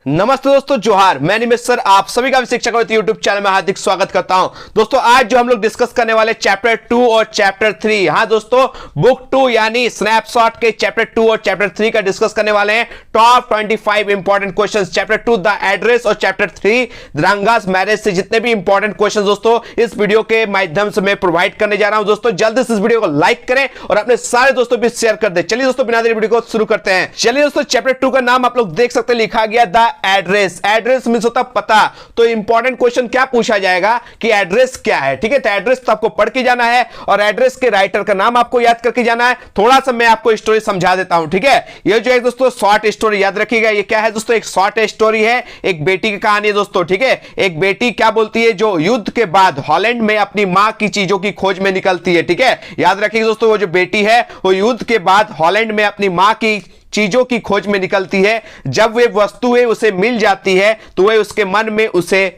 नमस्ते दोस्तों, जोहार। मैं निमित सर आप सभी का शिक्षक यूट्यूब चैनल में हार्दिक स्वागत करता हूं। दोस्तों आज जो हम लोग डिस्कस करने वाले चैप्टर 2 और चैप्टर 3, हाँ दोस्तों, बुक 2 यानी स्नैपशॉट के चैप्टर 2 और चैप्टर 3 का डिस्कस करने वाले हैं। Top 25 important questions, chapter 2 the address और चैप्टर 3 रंगास मैरिज से जितने भी इंपॉर्टेंट क्वेश्चंस दोस्तों इस वीडियो के माध्यम से मैं प्रोवाइड करने जा रहा हूं। दोस्तों जल्दी से इस वीडियो को लाइक करें और अपने सारे दोस्तों भी शेयर कर दें। चलिए दोस्तों बिना देरी वीडियो को शुरू करते हैं। चलिए दोस्तों, चैप्टर 2 का नाम आप लोग देख सकते हैं, लिखा गया द एड्रेस। एड्रेस मींस होता पता। तो इंपॉर्टेंट क्वेश्चन क्या पूछा जाएगा कि एड्रेस क्या है। ठीक है, तो एड्रेस तो आपको पढ़ के जाना है और एड्रेस के राइटर का नाम आपको याद करके जाना है। थोड़ा सा मैं आपको स्टोरी समझा देता हूं। ठीक है, ये जो है दोस्तों शॉर्ट स्टोरी याद रखिएगा। ये क्या है दोस्तों, एक शॉर्ट स्टोरी है, एक बेटी की कहानी है दोस्तों। ठीक है, एक बेटी क्या बोलती है जो युद्ध के बाद हॉलैंड में अपनी मां की चीजों की खोज में निकलती है। ठीक है, याद रखिएगा दोस्तों, वो जो बेटी है वो युद्ध के बाद हॉलैंड में अपनी मां की चीजों की खोज में निकलती है। जब वे वस्तुएं उसे मिल जाती है तो वह उसके मन में उसे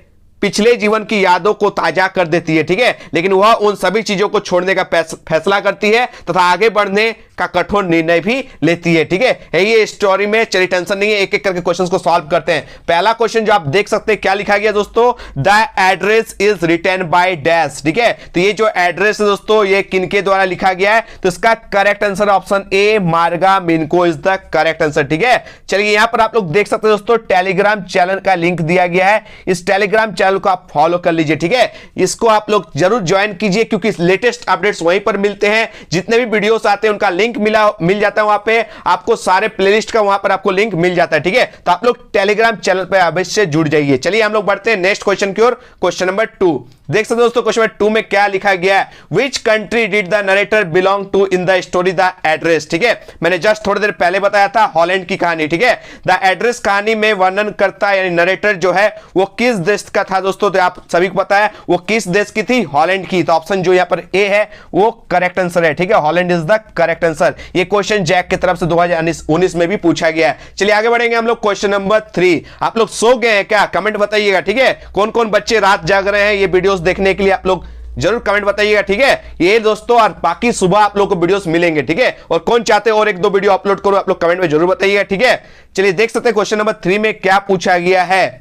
पिछले जीवन की यादों को ताजा कर देती है। ठीक है, लेकिन वह उन सभी चीजों को छोड़ने का फैसला करती है तथा आगे बढ़ने का कठोर निर्णय भी लेती है। ठीक है, ये स्टोरी में, चलिए टेंशन नहीं है, एक एक करके क्वेश्चंस को सॉल्व करते हैं। पहला क्वेश्चन जो आप देख सकते हैं क्या लिखा गया दोस्तों, the address is written by dash. ठीक है, तो ये जो एड्रेस है दोस्तों ये किनके द्वारा लिखा गया है, तो इसका करेक्ट आंसर ऑप्शन ए मार्गा मिनको इज द करेक्ट आंसर। ठीक है, चलिए यहां पर आप लोग देख सकते हैं दोस्तों टेलीग्राम चैनल का लिंक दिया गया है। इस टेलीग्राम चैनल को आप फॉलो कर लीजिए। ठीक है, इसको आप लोग जरूर ज्वाइन कीजिए क्योंकि लेटेस्ट अपडेट्स वहीं पर मिलते हैं। जितने भी वीडियोस आते हैं उनका लिंक मिल जाता है वहां पे आपको, सारे प्लेलिस्ट का वहां पर आपको लिंक मिल जाता है। ठीक है, तो आप लोग टेलीग्राम चैनल पे अवश्य जुड़ जाइए। चलिए हम लोग बढ़ते हैं नेक्स्ट क्वेश्चन की ओर। क्वेश्चन नंबर 2 देख सकते हैं दोस्तों, क्वेश्चन नंबर 2 में क्या लिखा गया है, which country did the narrator belong to in the story the address. ठीक है, मैंने जस्ट थोड़ी देर पहले बताया था हॉलैंड की कहानी। ठीक है, द एड्रेस कहानी में वर्णन करता यानी नरेटर जो है वो किस देश का था दोस्तों, तो आप सभी को पता है वो किस देश की थी, हॉलैंड की। तो ऑप्शन जो यहां पर ए है वो करेक्ट आंसर है। ठीक है, Holland is the correct answer. ये क्वेश्चन जैक की तरफ से 2019 में भी पूछा गया है। चलिए आगे बढ़ेंगे हम लोग क्वेश्चन नंबर 3। आप लोग सो गए हैं क्या, कमेंट बताइएगा। ठीक है, कौन कौन बच्चे रात जाग रहे हैं ये वीडियोस देखने के लिए, आप लोग जरूर कमेंट बताइएगा। ठीक है, ये दोस्तों और बाकी सुबह आप लोग को वीडियोस मिलेंगे। ठीक है, और कौन चाहते हैं और एक दो वीडियो अपलोड करो, आप लोग कमेंट में जरूर बताइएगा। ठीक है, चलिए देख सकते हैं क्वेश्चन नंबर 3 में क्या पूछा गया है।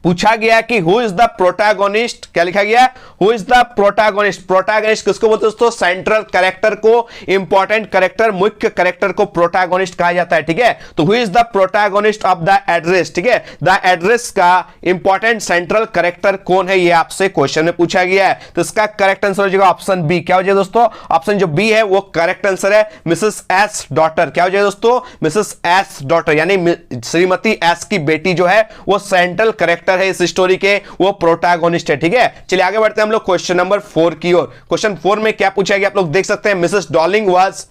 पूछा गया कि हु इज द प्रोटैगोनिस्ट, क्या लिखा गया, who is the protagonist. Protagonist किसको बोलते हैं दोस्तों, सेंट्रल कैरेक्टर को, इंपॉर्टेंट कैरेक्टर, मुख्य कैरेक्टर को प्रोटैगोनिस्ट कहा जाता है। ठीक है, तो who is the protagonist of the address. ठीक है, द एड्रेस का इंपॉर्टेंट सेंट्रल कैरेक्टर कौन है, ये आपसे क्वेश्चन में पूछा गया है। तो इसका करेक्ट आंसर हो जाएगा ऑप्शन बी। क्या हो जाएगा दोस्तों, ऑप्शन जो बी है वो करेक्ट आंसर है, मिसेस एस डॉटर। क्या हो जाएगा दोस्तों, मिसेस एस डॉटर यानी श्रीमती एस की बेटी जो है वो सेंट्रल कैरेक्टर है इस स्टोरी के, वो प्रोटैगोनिस्ट है। ठीक है, चलिए आगे बढ़ते हैं हम लोग क्वेश्चन नंबर 4 की ओर। क्वेश्चन 4 में क्या पूछा गया आप लोग देख सकते हैं, Mrs Darling was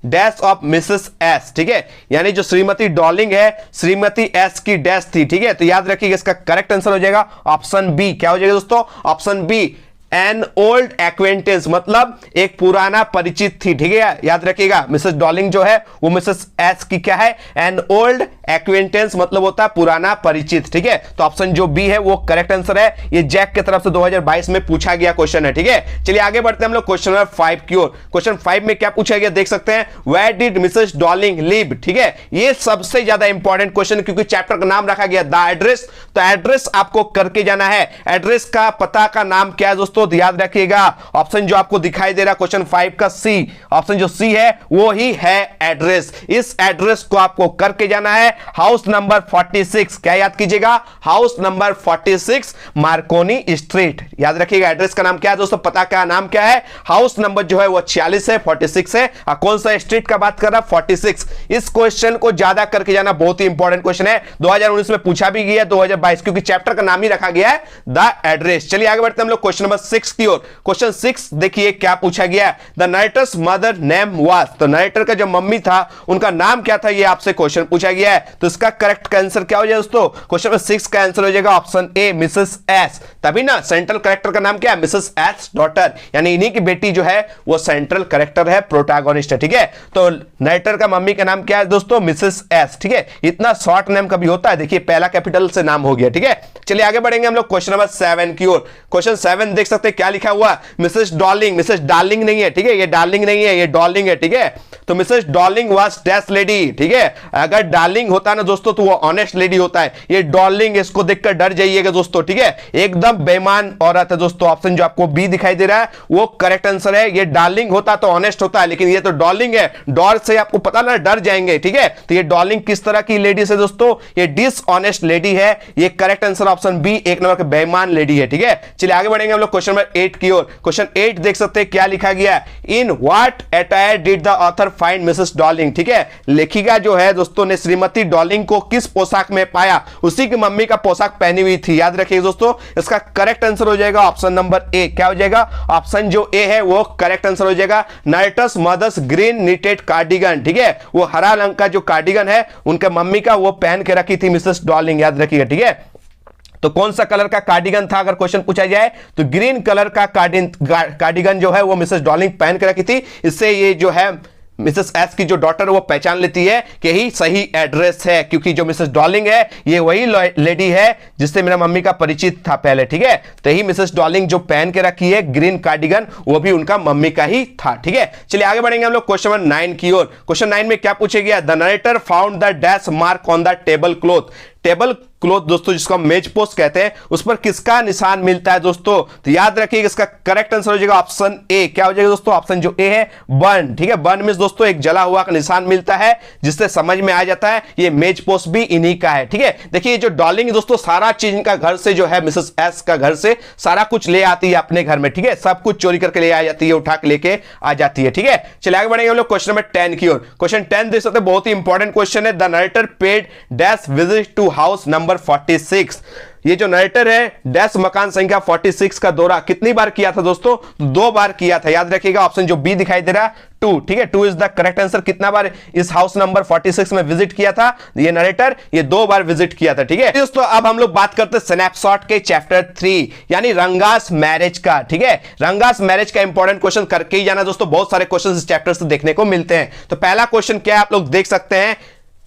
dash of Mrs S. ठीक है, यानी जो श्रीमती डॉर्लिंग है श्रीमती एस की डैश थी। ठीक है, तो याद रखिएगा इसका करेक्ट आंसर हो जाएगा ऑप्शन बी। क्या हो जाएगा दोस्तों, option B an old acquaintance, मतलब एक पुराना परिचित थी। ठीक है, याद रखिएगा मिसेस डॉर्लिंग जो है वो मिसेस एस की क्या है, एन ओल्ड एक्वेंटेंस मतलब होता है पुराना परिचित। ठीक है, तो ऑप्शन जो बी है वो करेक्ट आंसर है। ये जैक की तरफ से 2022 में पूछा गया क्वेश्चन है। ठीक है, चलिए आगे बढ़ते हैं हम लोग क्वेश्चन नंबर 5 की ओर। क्वेश्चन 5 में क्या पूछा गया देख सकते हैं, where did Mrs Darling live. ठीक है, ये सबसे ज्यादा इंपॉर्टेंट क्वेश्चन क्योंकि चैप्टर का नाम रखा गया द एड्रेस, तो एड्रेस आपको करके जाना है। एड्रेस का पता का नाम क्या है दोस्तों, तो याद रखिएगा ऑप्शन जो आपको दिखाई दे रहा है क्वेश्चन 5 का सी, ऑप्शन जो सी है वो ही है एड्रेस। इस एड्रेस को आपको करके जाना है, हाउस नंबर 46। क्या याद कीजिएगा, हाउस नंबर 46 मार्कोनी स्ट्रीट। याद रखिएगा एड्रेस का नाम क्या है दोस्तों, पता का नाम क्या है, हाउस नंबर जो है वो 46 है, 46 है। कौन सा स्ट्रीट का बात कर रहा है, 46। इस क्वेश्चन को ज्यादा करके जाना, बहुत ही इंपॉर्टेंट क्वेश्चन है, 2019 में पूछा भी गया, 2022 क्योंकि चैप्टर का नाम ही रखा गया है द एड्रेस। चलिए आगे बढ़ते हैं हम लोग क्वेश्चन नंबर 6 की ओर। क्वेश्चन 6 देखिए क्या पूछा गया है, the narrator's mother name was. तो नरेटर का जो मम्मी था उनका नाम क्या था, ये आपसे क्वेश्चन पूछा गया है। तो इसका करेक्ट आंसर क्या हो जाएगा दोस्तों, क्वेश्चन नंबर 6 का आंसर हो जाएगा ऑप्शन ए मिसेस एस। तभी ना सेंट्रल कैरेक्टर का नाम क्या है, मिसेस एस डॉटर, यानी इन्हीं की बेटी जो है वो सेंट्रल कैरेक्टर है, प्रोटैगोनिस्ट है। ठीक है, तो नरेटर का मम्मी का नाम क्या है दोस्तों, मिसेस एस। ठीक है, इतना शॉर्ट नेम कभी होता है, देखिए पहला कैपिटल से नाम हो गया। ठीक है, चलिए आगे बढ़ेंगे हम लोग क्वेश्चन नंबर 7 की ओर। क्वेश्चन 7 देख सकते हैं क्या लिखा हुआ, मिसेस डॉर्लिंग, मिसेस डार्लिंग नहीं है, ठीक है, ये डार्लिंग नहीं है, ये डॉर्लिंग है, ठीक है। तो Mrs Darling was dash lady, ठीक है। अगर डार्लिंग होता ना दोस्तों तो वो ऑनेस्ट लेडी होता है, ये डॉर्लिंग, इसको देखकर डर जाइएगा दोस्तों, ठीक है, एकदम बेईमान औरत है दोस्तों। ऑप्शन जो आपको बी दिखाई दे रहा है वो करेक्ट आंसर है। ये डार्लिंग होता तो ऑनेस्ट होता है, लेकिन ये तो डॉर्लिंग है, डॉर से आपको पता ना डर जाएंगे, ठीक है। तो ये डॉर्लिंग किस तरह की लेडी है दोस्तों, ये डिसऑनेस्ट लेडी है। ये करेक्ट आंसर ऑप्शन बी, एक नंबर के बेईमान लेडी है, ठीक है। चलिए आगे बढ़ेंगे हम लोग क्वेश्चन नंबर 8 की ओर। क्वेश्चन 8 देख सकते हैं क्या लिखा गया है, in what attire did the author find Mrs Darling, ठीक है। लेखिका जो है दोस्तों ने श्रीमती डॉर्लिंग को किस पोशाक में पाया, उसी की मम्मी का पोशाक पहनी हुई थी। याद रखिए दोस्तों, इसका करेक्ट आंसर हो जाएगा ऑप्शन नंबर ए। क्या हो जाएगा, ऑप्शन जो ए है वो करेक्ट आंसर हो जाएगा। नर्टस मदर्स ग्रीन निटेड कार्डिगन, ठीक है, वो हरा रंग का जो कार्डिगन है उनके मम्मी का, वो पहन के रखी थी मिसेस डॉर्लिंग, याद रखिएगा, ठीक है। तो कौन सा कलर का कार्डिगन था अगर क्वेश्चन पूछा जाए तो ग्रीन कलर का कार्डिगन जो है वो मिसेस डॉर्लिंग पहन के रखी थी। इससे ये जो है मिसेस एस की जो डॉटर वो पहचान लेती है कि यही सही एड्रेस है, क्योंकि जो मिसेस डॉर्लिंग है ये वही लेडी है जिससे मेरा मम्मी का परिचित था पहले, ठीक है। तो यही मिसेस डॉर्लिंग जो पहन के रखी है ग्रीन कार्डिगन वो भी उनका मम्मी का ही था, ठीक है। चलिए आगे बढ़ेंगे हम लोग क्वेश्चन नंबर 9 की ओर। क्वेश्चन 9 में क्या पूछा गया, the narrator found the dash mark on the table cloth. Table cloth दोस्तों जिसको हम मेज पोस्ट कहते हैं, उस पर किसका निशान मिलता है दोस्तों, तो याद रखिएगा इसका करेक्ट आंसर हो जाएगा ऑप्शन ए। क्या हो जाएगा दोस्तों, ऑप्शन जो ए है बर्न, ठीक है। बर्न में दोस्तों एक जला हुआ का निशान मिलता है जिससे समझ में आ जाता है ये मेज पोस्ट भी इन्हीं का है, ठीक है। देखिए जो डॉर्लिंग दोस्तों सारा चीज इनका घर से जो है मिसेस एस का घर से सारा कुछ ले आती है अपने घर में, ठीक है, सब कुछ चोरी करके ले आ जाती है, उठा के लेके आ जाती है, ठीक है। चलिए आगे बढ़ेंगे हम लोग क्वेश्चन नंबर 10 की ओर। क्वेश्चन 10 देख सकते हैं, बहुत ही इंपॉर्टेंट क्वेश्चन है। The narrator paid dash visit to house number 46। ये जो नरेटर है डैश मकान संख्या 46 का दौरा कितनी बार किया था दोस्तों, 2 बार किया था। याद रखिएगा ऑप्शन जो बी दिखाई दे रहा है 2, ठीक है, 2 इज द करेक्ट आंसर। कितना बार इस हाउस नंबर 46 में विजिट किया था ये नरेटर, ये 2 बार विजिट किया था, ठीक है दोस्तों। अब हम लोग बात करते हैं स्नैपशॉट के चैप्टर 3 यानी रंगास मैरिज का, ठीक है। रंगास मैरिज का इंपॉर्टेंट क्वेश्चन करके ही जाना दोस्तों, बहुत सारे क्वेश्चन इस चैप्टर से देखने को मिलते हैं। तो पहला क्वेश्चन क्या है आप लोग देख सकते हैं,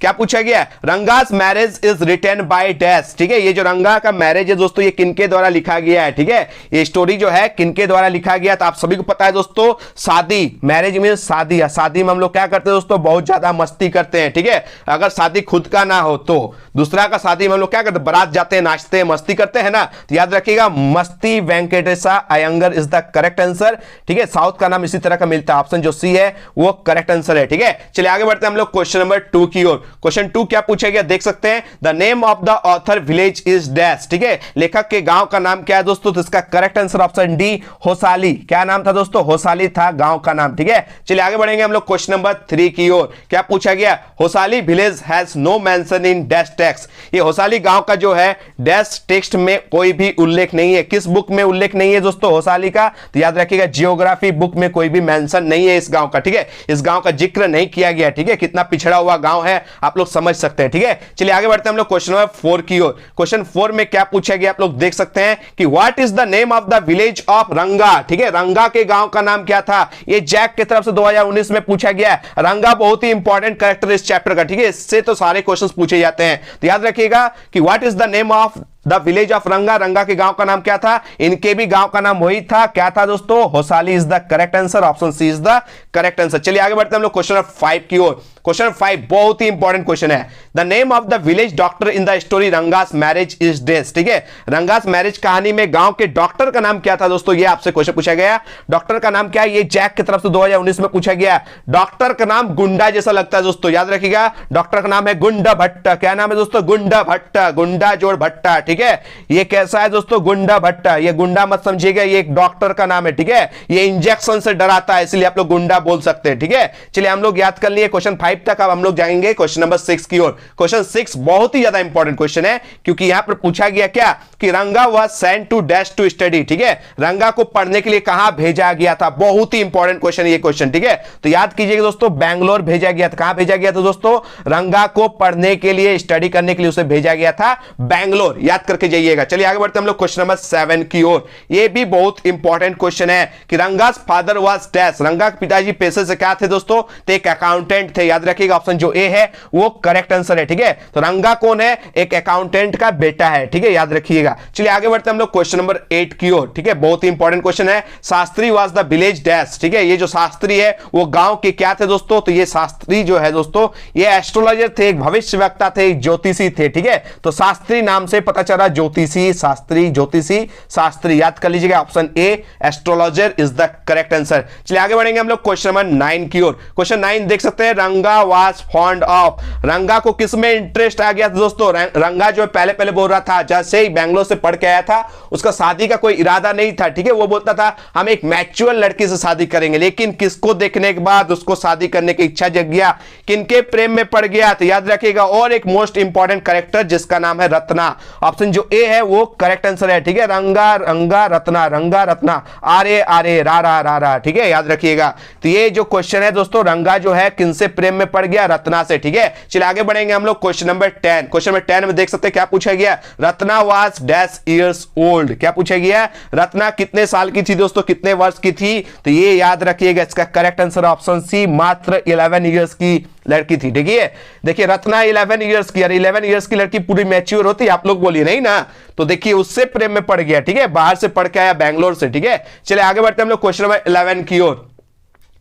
क्या पूछा गया, Ranga's marriage is written by dash, ठीक है। ये जो रंगा का मैरिज है दोस्तों ये किनके द्वारा लिखा गया है, ठीक है, ये स्टोरी जो है किनके द्वारा लिखा गया, तो आप सभी को पता है दोस्तों शादी, मैरिज में शादी है, शादी में हम लोग क्या करते हैं दोस्तों, बहुत ज्यादा मस्ती करते हैं, ठीक है। अगर शादी खुद का ना हो तो दूसरा का शादी में हम लोग क्या करते हैं, बारात जाते हैं, नाचते हैं, मस्ती करते हैं ना। तो याद रखिएगा Masti Venkatesha Iyengar is the correct answer, ठीक है। साउथ का नाम इसी तरह का मिलता है, ऑप्शन जो सी है वो करेक्ट आंसर है, ठीक है। चलिए आगे बढ़ते हैं हम लोग क्वेश्चन नंबर 2 की ओर। क्वेश्चन 2 क्या पूछा गया देख सकते हैं, the name of the author village is dash, ठीक है, लेखक के गांव का नाम क्या है दोस्तों, तो इसका correct answer option D Hosali. क्या नाम था दोस्तों, होसाली था गांव का नाम, ठीक है। चलिए आगे बढ़ेंगे हम लोग क्वेश्चन नंबर 3 की ओर। क्या पूछा गया, Hosali village has no mention in dash text. ये होसाली गांव का जो है डैश टेक्स्ट में कोई भी उल्लेख नहीं है, किस बुक में उल्लेख नहीं है दोस्तों होसाली का, तो याद रखिएगा जियोग्राफी बुक में कोई भी मेंशन नहीं है इस गांव का, ठीक है। इस गांव का जिक्र नहीं किया गया, ठीक है। कितना पिछड़ा हुआ गांव है आप लोग समझ सकते हैं, ठीक है। चलिए आगे बढ़ते हैं हम लोग क्वेश्चन नंबर 4 की ओर। क्वेश्चन 4 में क्या पूछा गया आप लोग देख सकते हैं कि what is the name of the village of रंगा, ठीक है। रंगा के गांव का नाम क्या था, ये जैक की तरफ से 2019 में पूछा गया। रंगा बहुत ही इंपॉर्टेंट कैरेक्टर इस चैप्टर का, ठीक है, इससे तो सारे क्वेश्चंस पूछे जाते हैं। तो याद रखिएगा कि what is the name of the village of रंगा, रंगा के गांव का नाम क्या था, इनके भी गांव का नाम वही था, क्या था दोस्तों, Hosali is the correct answer, option C is the correct answer. चलिए आगे बढ़ते हैं हम लोग क्वेश्चन नंबर 5 की ओर। क्वेश्चन 5 बहुत ही इंपॉर्टेंट क्वेश्चन है, the name of the village doctor in the story Ranga's marriage is dash, ठीक है। रंगास मैरिज कहानी में गांव के डॉक्टर का नाम क्या था दोस्तों, ये आपसे क्वेश्चन पूछा गया। डॉक्टर का नाम क्या है, ये जैक की तरफ से 2019 में पूछा गया। डॉक्टर का नाम गुंडा जैसा लगता है दोस्तों, याद रखिएगा डॉक्टर का नाम है गुंडा भट्टा। क्या नाम है दोस्तों, गुंडा भट्टा, गुंडा जोड़ भट्टा, ठीक है। ये कैसा है दोस्तों, गुंडा भट्टा, ये गुंडा मत समझिएगा, ये एक डॉक्टर का नाम है, ठीक है। ये इंजेक्शन से डराता है इसलिए आप लोग गुंडा बोल सकते हैं, ठीक है। चलिए हम लोग याद कर लिए क्वेश्चन 5 तक, अब हम लोग जाएंगे क्वेश्चन नंबर 6 की ओर। क्वेश्चन 6 बहुत ही ज्यादा इंपॉर्टेंट क्वेश्चन है क्योंकि यहां पर पूछा गया क्या कि Ranga was sent to dash to study, ठीक है। रंगा को पढ़ने के लिए कहां भेजा गया था, बहुत ही इंपॉर्टेंट क्वेश्चन ये क्वेश्चन, ठीक है। तो याद कीजिएगा दोस्तों बैंगलोर भेजा गया था। कहां भेजा गया था दोस्तों, रंगा को पढ़ने के लिए स्टडी करने के लिए उसे भेजा गया था बैंगलोर, याद याद करके जाइएगा। चलिए आगे बढ़ते हैं हम लोग क्वेश्चन नंबर 7 की ओर। ये भी बहुत इंपॉर्टेंट क्वेश्चन है कि रंगास फादर वाज डैश। रंगा के पिताजी पेशे से क्या थे दोस्तों? तो एक अकाउंटेंट थे। याद रखिएगा ऑप्शन जो ए है वो करेक्ट आंसर है। ठीक है, तो रंगा कौन है? एक अकाउंटेंट का बेटा है। ठीक है, याद रखिएगा। चलिए आगे बढ़ते हैं हम लोग क्वेश्चन नंबर 8 की ओर। ठीक है, बहुत ही इंपॉर्टेंट क्वेश्चन है। Shastri was the village dash. ठीक है, ये जो शास्त्री है वो गांव के क्या थे दोस्तों? तो ये शास्त्री जो है दोस्तों ये एस्ट्रोलॉजर थे, एक भविष्यवक्ता थे, एक ज्योतिषी थे। ठीक है, तो शास्त्री नाम से पता चला ज्योतिषी, शास्त्री, ज्योतिषी, शास्त्री। याद कर लीजिएगा option A astrologer is the correct answer. चलिए आगे बढ़ेंगे हम लोग क्वेश्चन नंबर 9 की ओर। क्वेश्चन 9 देख सकते हैं, रंगा वाज फॉन्ड ऑफ। रंगा को किसमें इंटरेस्ट आ गया था दोस्तों? रंगा जो पहले पहले बोल रहा था, जैसे ही बैंगलोर से पढ़ के आया था उसका शादी का कोई इरादा नहीं था। ठीक है, वो बोलता था हम एक मैच्योर लड़की से शादी करेंगे, लेकिन किसको देखने के बाद उसको शादी करने की इच्छा जग गया, किनके प्रेम में पड़ गया? तो याद रखिएगा और एक मोस्ट इंपॉर्टेंट कैरेक्टर जिसका नाम है रत्ना। ऑप्शन जो ए है वो करेक्ट आंसर है। ठीक है, रंगा रंगा रत्ना, रंगा रत्ना, आरे आरे रा रा रा रा। ठीक है, याद रखिएगा। तो ये जो क्वेश्चन है दोस्तों, रंगा जो है किनसे प्रेम में पड़ गया? रत्ना से। ठीक है, चलिए आगे बढ़ेंगे हम लोग क्वेश्चन नंबर 10। क्वेश्चन नंबर 10 में देख सकते हैं क्या पूछा गया? Ratna was dash years old. क्या पूछा गया? रत्ना कितने साल की थी दोस्तों, कितने वर्ष की थी? तो ये याद रखिएगा, इसका करेक्ट आंसर ऑप्शन सी मात्र 11 इयर्स की लड़की थी। ठीक है, देखिए रत्ना 11 इयर्स की, 11 इयर्स की लड़की पूरी मैच्योर होती है? आप लोग बोलिए नहीं ना। तो देखिए उससे प्रेम में पड़ गया। ठीक है, बाहर से पढ़ के आया बैंगलोर से। ठीक है, चलिए आगे बढ़ते हैं हम लोग क्वेश्चन नंबर 11 की ओर।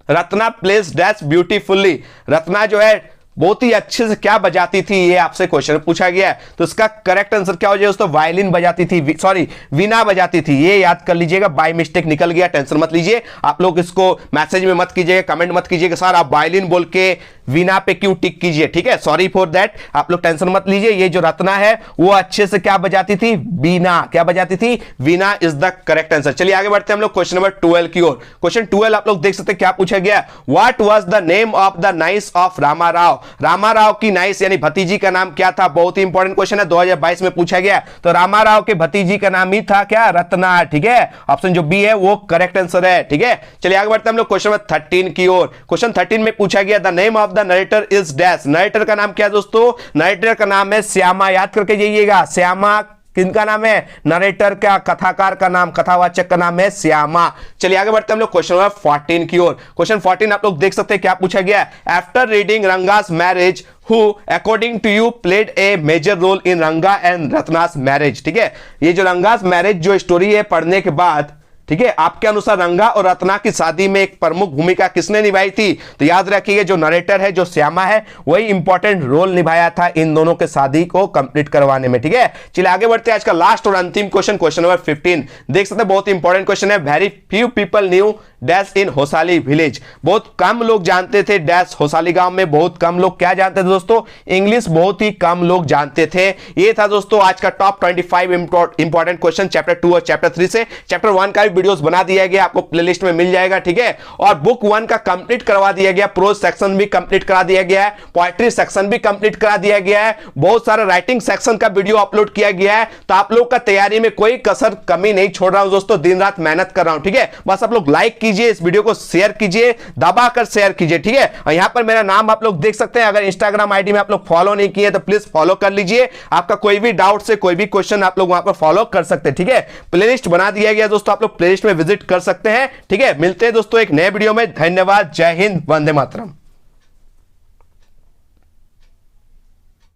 Ratna place dash beautifully. Ratna जो है बहुत ही अच्छे से क्या बजाती थी, ये आपसे क्वेश्चन पूछा गया है। तो इसका करेक्ट आंसर क्या हो जाएगा दोस्तों? वायलिन बजाती थी, सॉरी वीणा बजाती थी। ये याद कर लीजिएगा, बाय मिस्टेक निकल गया, टेंशन मत लीजिए। आप लोग इसको मैसेज में मत कीजिएगा, कमेंट मत कीजिएगा सर आप वायलिन बोल के वीणा पे क्यों टिक कीजिए। ठीक है, सॉरी फॉर दैट, आप लोग टेंशन मत लीजिए। ये जो रत्ना है वो अच्छे से क्या बजाती थी? वीणा। क्या बजाती थी? वीणा इज द करेक्ट आंसर। चलिए आगे बढ़ते हैं हम लोग क्वेश्चन नंबर 12 की ओर। क्वेश्चन 12 आप लोग देख सकते हैं क्या पूछा गया? What was the name of the niece of Ramarao. Ramarao की नाइस यानी भतीजी का नाम क्या था? बहुत ही इंपॉर्टेंट क्वेश्चन है, 2022 में पूछा गया। तो रामाराव के भतीजी का नाम ही था क्या? रत्ना। ठीक है, ऑप्शन जो बी है वो करेक्ट आंसर है। ठीक है, चलिए आगे बढ़ते हैं हम लोग क्वेश्चन नंबर 13 की ओर। क्वेश्चन 13 में पूछा गया the name of the narrator is dash. Narrator का नाम क्या है दोस्तों? नरेटर का नाम है श्यामा। याद करके जाइएगा, श्यामा किनका नाम है? नरेटर का, कथाकार का नाम, कथावाचक का नाम है श्यामा। चलिए आगे बढ़ते हैं हम लोग क्वेश्चन नंबर 14 की ओर। क्वेश्चन 14 आप लोग देख सकते हैं क्या पूछा गया? After reading Ranga's marriage who according to you played a major role in रंगा एंड रत्नास मैरिज। ठीक है, ये जो रंगास मैरिज जो स्टोरी है पढ़ने के बाद, ठीक है, आपके अनुसार रंगा और रत्ना की शादी में एक प्रमुख भूमिका किसने निभाई थी? तो याद रखिए जो नरेटर है, जो श्यामा है, वही इंपॉर्टेंट रोल निभाया था इन दोनों के शादी को कंप्लीट करवाने में। ठीक है, चलिए आगे बढ़ते हैं आज का लास्ट और अंतिम क्वेश्चन, क्वेश्चन नंबर 15 देख सकते हैं, बहुत इंपॉर्टेंट क्वेश्चन है। Very few people knew dash in Hosali village. बहुत कम लोग जानते थे डैश होसाली गांव में, बहुत कम लोग क्या जानते थे दोस्तों? इंग्लिश बहुत ही कम लोग जानते थे। ये था दोस्तों आज का टॉप 25 इंपॉर्टेंट क्वेश्चन चैप्टर 2 और चैप्टर 3 से। चैप्टर 1 का भी वीडियोस बना दिया गया, आपको प्लेलिस्ट में मिल जाएगा। ठीक है, और बुक 1 का कंप्लीट करवा दिया गया, प्रोज सेक्शन भी कंप्लीट करा दिया गया है, पोएट्री सेक्शन भी कंप्लीट करा दिया गया है, बहुत सारा राइटिंग सेक्शन का वीडियो अपलोड किया गया है। तो आप लोग का तैयारी में कोई कसर कमी नहीं छोड़ रहा हूं दोस्तों, दिन रात मेहनत कर रहा हूं। ठीक है, बस आप लोग लाइक कीजिए, इस वीडियो को शेयर कीजिए, दबाकर शेयर कीजिए। ठीक है, और यहां पर मेरा नाम आप लोग देख सकते हैं। अगर इंस्टाग्राम आईडी में आप लोग फॉलो नहीं किए तो प्लीज फॉलो कर लीजिए। आपका कोई भी डाउट से कोई भी क्वेश्चन आप लोग वहां पर फॉलो कर सकते हैं। ठीक है, प्लेलिस्ट बना दिया गया दोस्तों, आप लोग प्लेलिस्ट में विजिट कर सकते हैं। ठीक है, मिलते हैं दोस्तों एक नए वीडियो में। धन्यवाद, जय हिंद, वंदे मातरम।